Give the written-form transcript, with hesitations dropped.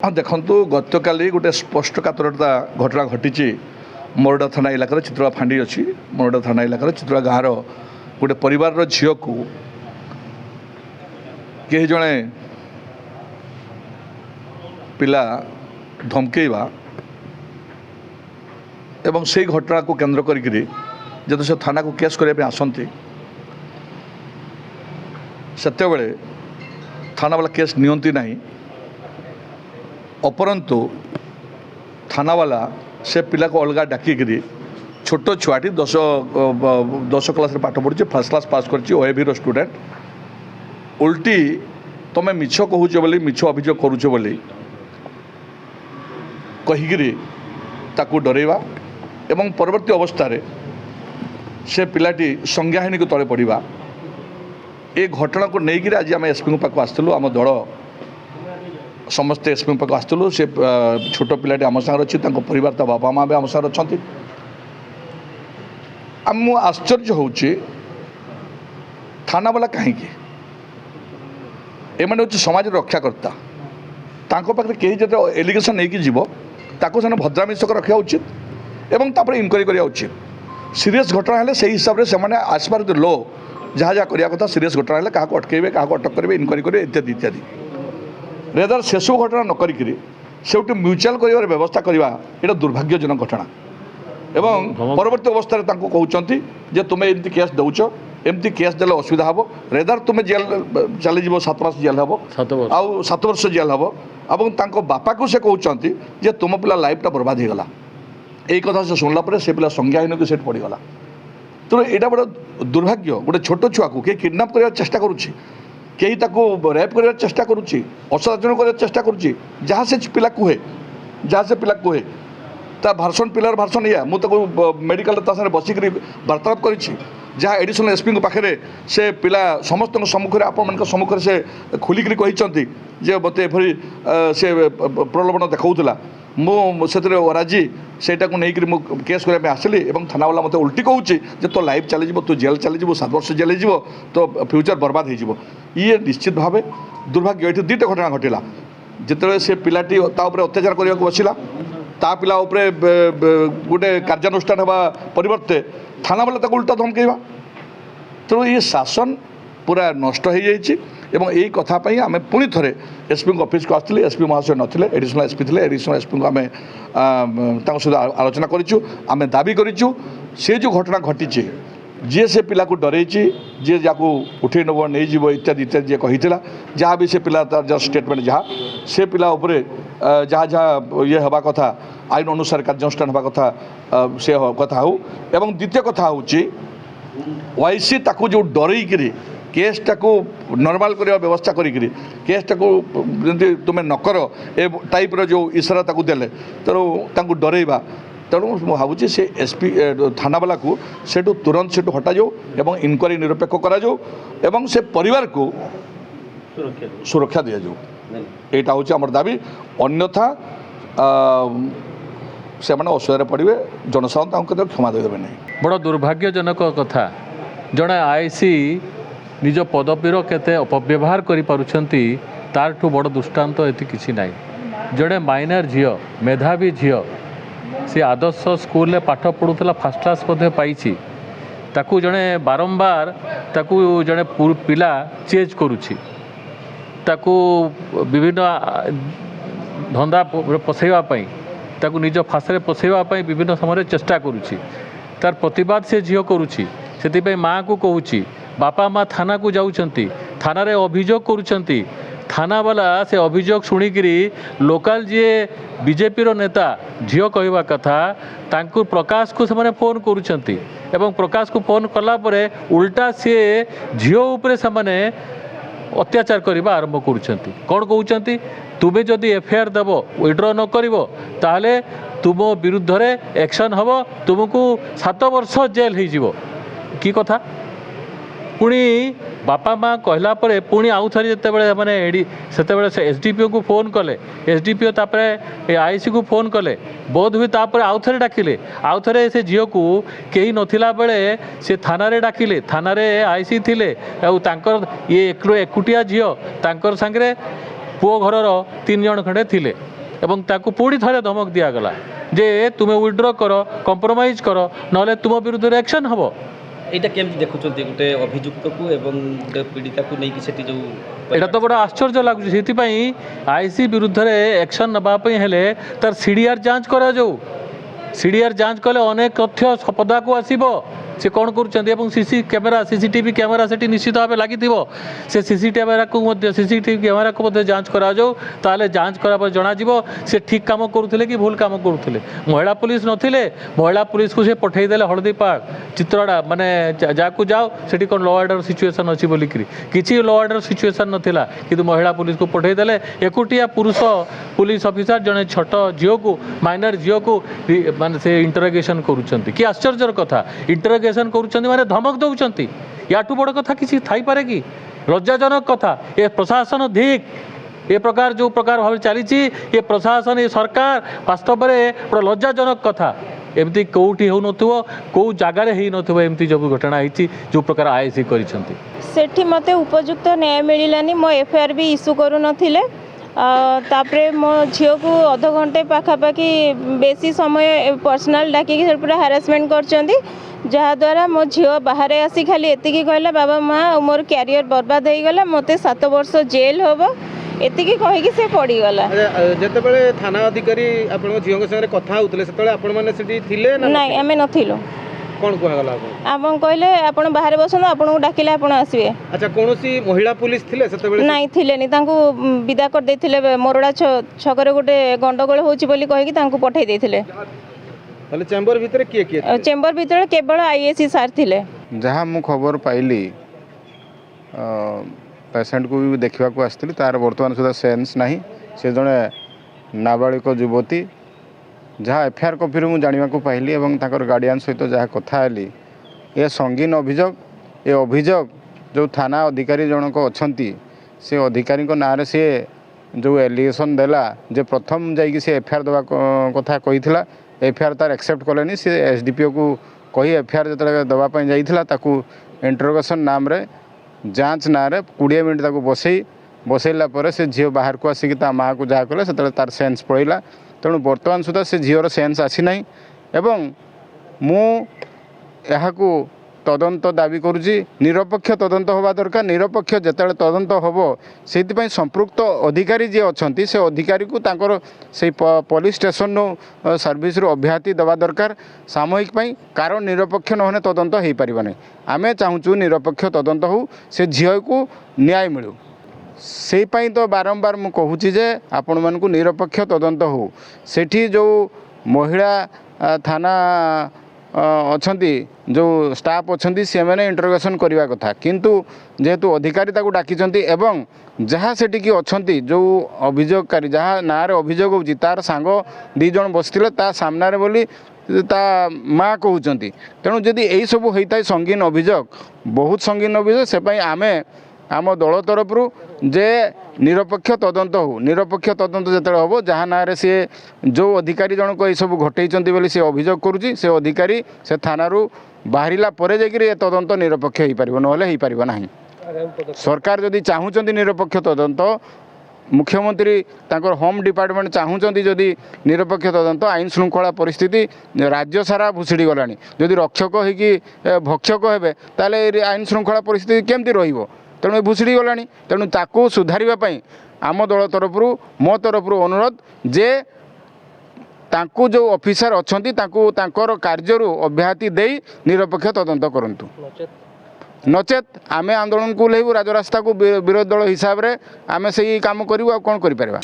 हाँ देखु गतकाली गोटे स्पष्टकातरता घटना घटी मोरडा थाना इलाकार चित्रा फांडी अच्छी मोरडा थाना इलाकार चित्रा गाँव गोटे परिवार झील को कई जड़े पिला धमकेवा एवं से घटना को केन्द्र करी जब से थाना को केस करने आसती सेतेबेले थाना वाला केस नियंती नहीं अपरंतु थाना वाला से पिला को अलग डाकिकी छोट छुआटी 10 क्लास पाठ पढ़ी फर्स्ट क्लास पास कर ओएबी स्टूडेंट उल्टी तुम्हें मिछ कहूच बोली मिछ अभियोग करुच बोली कहीकि ताकू डरवा एवं परवर्ती अवस्था से पिलाटी संज्ञाहीन को तले पड़ा ए घटना को लेकिन आज आम एसपी पाक आसलु आम दल समस्ते एसपी पाक आसलु से छोट पिलाटी आम सागर अच्छी परिवार ता बापा माँ भी आम सागर अच्छा आम आश्चर्य होची थाना वाला कहीं एम समाज रक्षाकर्ता पाखे कहीं जो एलिगेशन नहीं जीव ताको से भद्रामिशक रखा उचित एवं तापर इनक्वारी करा उचित सीरीयस घटना है से हिसाब से आसबार लो जहाँ जहाँ करने कथा सीरीयस घटना है क्या अटकेबे क्या अटक करेंगे इनक्वारी करेंगे इत्यादि इत्यादि रेदर से सब घटना न करी से म्यूचुआल कर व्यवस्था करवा ये दुर्भाग्यजनक घटना एवं परवर्ती अवस्था कहते जे तुम्हें एमती केस दौच एमती केस देले असुविधा हम रेदर तुम्हें जेल चलीज 7 मास जेल हम आउ 7 वर्ष जेल हम और बापा को से कहते जे तुम पिला लाइफटा बर्बाद होगला यही कथा से शुणला से पिला संज्ञाहीन को सेठ पड़गला तो यहाँ बड़ा दुर्भाग्य गोटे छोट छुआ को किए किडनाप कर चेष्टा करुच्ची कई रेप कर चेष्टा करुच्ची असदाचरण कर चेष्टा करुच्ची जहाँ से पिला कहे जहाँ से पिला कहे ता भाषण पिलार भाषण या मुझे मेडिकल बसिक वार्तालाप कर जहाँ एडिशनल एसपी पाखे से पिला समस्त सम्मुखें आपण सम्मुखें से खोलिकी कहते जे मत एभरी से प्रलोभन देखा मुझे राजी से नहीं केस करने आसली थाना वाला मत उल्टी कहूँ तो लाइफ चली तू जेल चली 7 वर्ष जेल हो तो फ्यूचर बर्बाद हो ये निश्चित भाव दुर्भाग्य ये 2टा घटना घटला जिते से पिलाटी अत्याचार करने को बसला ता पिला गोटे कार्यानुष्ठान होगा परिवर्ते थाना वाला उल्टा धमकेवा तेणु ये शासन पूरा नष्ट हो जाइए एवं यही कथापी आम पुणी थे एसपी ऑफिस को आसती एसपी महाशय नथिले एडिशनल एसपी थे एडिशनल एसपी को आम सहित आलोचना करूँ आम दाबी करूँ से जो घटना घटी जी से पिला को डर जी जाको उठे नब नहीं जीव इत्यादि इत्यादि जी कही जहाँ भी से पिला तार जहाँ स्टेटमेंट जहाँ से पिला उपरे जहाँ जहाँ ये हवा कथा आईन अनुसार कार्यानुष्ठान हवा कथा से कथा हो एवं द्वितीय कथा हूँ वाईसी ताकू जो डरईकि केसटा को नॉर्मल करने व्यवस्था करी केसटा को तुम्हें नकर ए टाइप्र जो इशारा ताकू देले तेणु डरइबा तेणु मुझे भावुँ से एसपी थाना वाला को सेठू तुरंत सेठू हटा जाऊ एवं इनक्वारी निरपेक्ष करा जाऊ एवं से परिवार को सुरक्षा दि जाऊ यहाँ हूँ आम दाबी अन्यथा से असुविधा पड़े जनसाधारण क्षमा देवे नहीं। बड़ दुर्भाग्यजनक कथा जड़े आईसी निज पदवीर केते अपव्यवहार करिपारुछंती तारठू बड़ दृष्टांत एति किछि नाही। जड़े माइनर झील मेधावी झील सी आदर्श स्कूल में पाठ पढ़ुला फर्स्ट क्लास मध्य पाई ताकू जड़े बारंबार ताकू जड़े पिला चेज करुछि ताकू विभिन्न धंदा पसैवा पाई ताकू निज फासरे पसैवा पाई विभिन्न समय चेष्टा करुछि तार प्रतिवाद से झील करुछि सेतिपई माँ को कहूँ बापा माँ थाना को जाउछंती थाना रे अभियोग करुछंती थाना वाला से अभियोग शुणिकी लोकल जी बीजेपी रो नेता झील कहवा कथा तांकु प्रकाश को से फोन करुछंती एवं प्रकाश को फोन कला परे उल्टा सी झील उपरे से अत्याचार करने आरंभ करुछंती कौन कहते तुम्हें जदि एफआईआर देव विड्र न करिवो ताहले तुम विरुद्ध रे एक्शन हम तुमको 7 वर्ष जेल हो जीवो की कथा पुणी बापा माँ कहला परे पुणी आउ थे जिते मैंने से से एसडीपीओ को फोन कले एसडीपीओ तापर आईसी को फोन कले बोध हुए तापर आउ थे डाकिले आउ थे से झील को कहीं नथिला बेले से थाना रे डाकिले थाना रे आईसी थिले ये एकुटिया झील तांकर सांगरे पुओ घरर 3 जन खंडे थिले एवं ताकू पुणी थरे धमक दिगला जे तुमे विड्रॉ कर कंप्रोमाइज कर ना तुम विरुद्ध एक्शन हम। এইটা কেমতি দেখুଛନ୍ତି গোটে অভিযুক্তକୁ এবং গোটে পীড়িতাକୁ ନେଇକି ସେଠି ଯେଉଁ এটা তো বড় আশ্চর্য লাগুଛି ସେଥିପାଇଁ আইসি বিরুদ্ধে একশন নেওয়া হেলে তার সিডিআর যাঞ্চ করা যাও। সিডিআর যাঞ্চ কলে অনেক তথ্য পদাকু আসব সে কোণ করছেন এবং ক্যামেরা সিসিটিভি ক্যামেরা সেটি নিশ্চিত ভাবে লাগিথিব সে সিসিটিভি ক্যামেরাকে মধ্যে যাঞ্চ করা যাও তাহলে যাঞ্চ করা পরে জনাଯିব সে ঠিক কাম করুলে কি ভুল কাম করুলে। মহিলা পুলিশ নথিলে মহিলা পুলিশকে সে পঠাই দেলে হলদীপাড় চিত্রড়া মানে যাকু যাও সেটি কোন ল অর্ডর সিচুয়েসন অছি বলিকি কিছু ল অর্ডর সিচুয়েসন নথিলা কিন্তু মহিলা পুলিশকে পঠাই দেলে একুটিয়া পুরুষ পুলিশ অফিসর জনে ছোট ঝিওকু মাইনর ঝিওকু মানে সে ইন্টারোগেশন করুছেন কি আশ্চর্যর কথা। ইন্টারোগেশন করুছেন মানে ধমক দৌঁছেন ইয়াঠু বড় কথা কিছু থাইপারে কি লজ্জাজনক কথা। এ প্রশাসন ধিক এ প্রকার যে প্রকার ভাবে চালিছি এ প্রশাসন এ সরকার বাস্তবরে বড় লজ্জাজনক কথা। এমতি কোউটি হেউনথিব কেউ জায়গায় হেইনথিব এমতি যে ঘটনা হয়েছি যে প্রকার আইসি করেছেন সেটি মতে উপযুক্ত ন্যায় মিলানি মো এফআইআর भी ইস্যু করু নথিলে তাপরে মো ঝিওকু অধ ঘন্टे পাখাপাখি বেশি সময় पर्सनल ডাকিকি পুরা হ্যারাসমেন্ট করছেন ଯାହାଦ୍ୱାରା ମୋ ଝିଅ ବାହାରେ ଆସି ଖାଲି ଏତିକି କହିଲା ବାବା ମା ମୋର କ୍ୟାରିୟର ବର୍ବାଦ ହେଇଗଲା ମୋତେ 7 ବର୍ଷ ଜେଲ୍ ହେବ ଏତିକି କହିକି ସେ ପଡ଼ିଗଲା। ଯେତେବେଳେ ଥାନା ଅଧିକାରୀ ଆପଣଙ୍କ ଝିଅଙ୍କ ସାଙ୍ଗରେ କଥା ହେଉଥିଲେ ସେତେବେଳେ ଆପଣମାନେ ସେଠି ଥିଲେ ନା? ନାଇଁ ଆମେ ନଥିଲୁ। କ'ଣ କୁହାଗଲା ଆପଣ କହିଲେ ଆପଣ ବାହାରେ ବସନ୍ତୁ ଆପଣଙ୍କୁ ଡାକିଲେ ଆପଣ ଆସିବେ। ଆଚ୍ଛା କୌଣସି ମହିଳା ପୁଲିସ ଥିଲେ ସେତେବେଳେ? ନାଇଁ ଥିଲେନି ତାଙ୍କୁ ବିଦା କରିଦେଇଥିଲେ ମୋରଡ଼ା ଛକରେ ଗୋଟେ ଗଣ୍ଡଗୋଳ ହେଉଛି ବୋଲି କହିକି ତାଙ୍କୁ ପଠାଇ ଦେଇଥିଲେ। ତାହେଲେ ଚେମ୍ବର ଭିତରେ କିଏ କିଏ? ଚେମ୍ବର ଭିତରେ କେବଳ ଆଇଏସି ସାର୍ ଥିଲେ। ଯାହା ମୁଁ ଖବର ପାଇଲି ପେସେଣ୍ଟକୁ ବି ଦେଖିବାକୁ ଆସିଥିଲି ତାର ବର୍ତ୍ତମାନ ସୁଦ୍ଧା ସେନ୍ସ ନାହିଁ। ସେ ଜଣେ ନାବାଳିକ ଯୁବତୀ ଯାହା ଏଫଆଇଆର୍ କପିରୁ ମୁଁ ଜାଣିବାକୁ ପାଇଲି ଏବଂ ତାଙ୍କର ଗାର୍ଡ଼ିଆନ୍ ସହିତ ଯାହା କଥା ହେଲି ଏ ସଙ୍ଗୀନ ଅଭିଯୋଗ ଏ ଅଭିଯୋଗ ଯେଉଁ ଥାନା ଅଧିକାରୀ ଜଣକ ଅଛନ୍ତି ସେ ଅଧିକାରୀଙ୍କ ନାଁରେ ସିଏ ଯେଉଁ ଏଲିଗେସନ୍ ଦେଲା ଯେ ପ୍ରଥମ ଯାଇକି ସେ ଏଫଆଇଆର୍ ଦେବା କଥା କହିଥିଲା एफआईआर तार एक्सेप्ट कलेनी सी एसडीपीओ को कही एफआईआर जो देवाई जाइला ताकू इंटरोगेशन नाम रे जांच ना 20 मिनट ताकू बसैला से झील बाहर को आसिक माँ को जहाँ कले से तार सेन्स पड़ेगा। तेणु बर्तमान सुधा से झीवर सेन्स आसी ना एवं मु को तदंत दाबी करुँची निरपेक्ष तदंत होगा दरकार। निरपेक्ष जिते तदंत हम से संपृक्त अधिकारी जी अच्छा से अधिकारी को तांकर से पुलिस स्टेशन सर्विस अब्याहति देवा दरकार सामयिक कारण निरपेक्ष नहने तदंत हो पार नहीं। आम चाहूँ निरपेक्ष तदंत हो से झील को न्याय मिलू से तो बारंबार मु कहूँ जे आपण मानकु निरपेक्ष तदंत हो सेठी जो महिला थाना अच्छी जो स्टाफ अच्छा से मैंने इंटरोगेशन करने कथा किंतु जेहेतु अधिकारी ताको डाकिचंती एवं जहाँ सेठी की अच्छा जो अभियोगकारी जहाँ ना अभियोग होची तार सांग 2 जन बसते ता सामने बोली ता माँ कहते। तेणु जदि यही सब होता है संगीन अभियोग बहुत संगीन अभियोग से आमे आम दल तरफ जे निरपेक्ष तदंत हो निरपेक्ष तदंत जो हम जहाँ ना सी जो अधिकारी जनक ये सब घटई बोली से अभियोग करुँची से अधिकारी से थाना बाहरिला परे जाकि तदंत निरपेक्ष हो पार ना हो पार ना। सरकार जदि चाहूँगी निरपेक्ष तदंत मुख्यमंत्री तांकर होम डिपार्टमेंट चाहूँगी जदि निरपेक्ष तदंत आईन श्रृंखला परिस्थिति राज्य सारा भुसुड़ी गला जदि रक्षक होगी भक्षक हे ताले आईन श्रृंखला परिस्थिति केमती रहिबो तेणु भुसुड़ी गला तेणु ताकू सुधारिबा आम दल तरफ मो तरफ अनुरोध जे तांकू जो ऑफिसर अच्छी तांकर कार्य अब्याहति दे निरपेक्ष तदंत करंतु नचेत आमे आंदोलन को लेबू राजरास्ता को विरोध दल हिसाब रे आमे सही काम करिवु आ कोन करि परबा।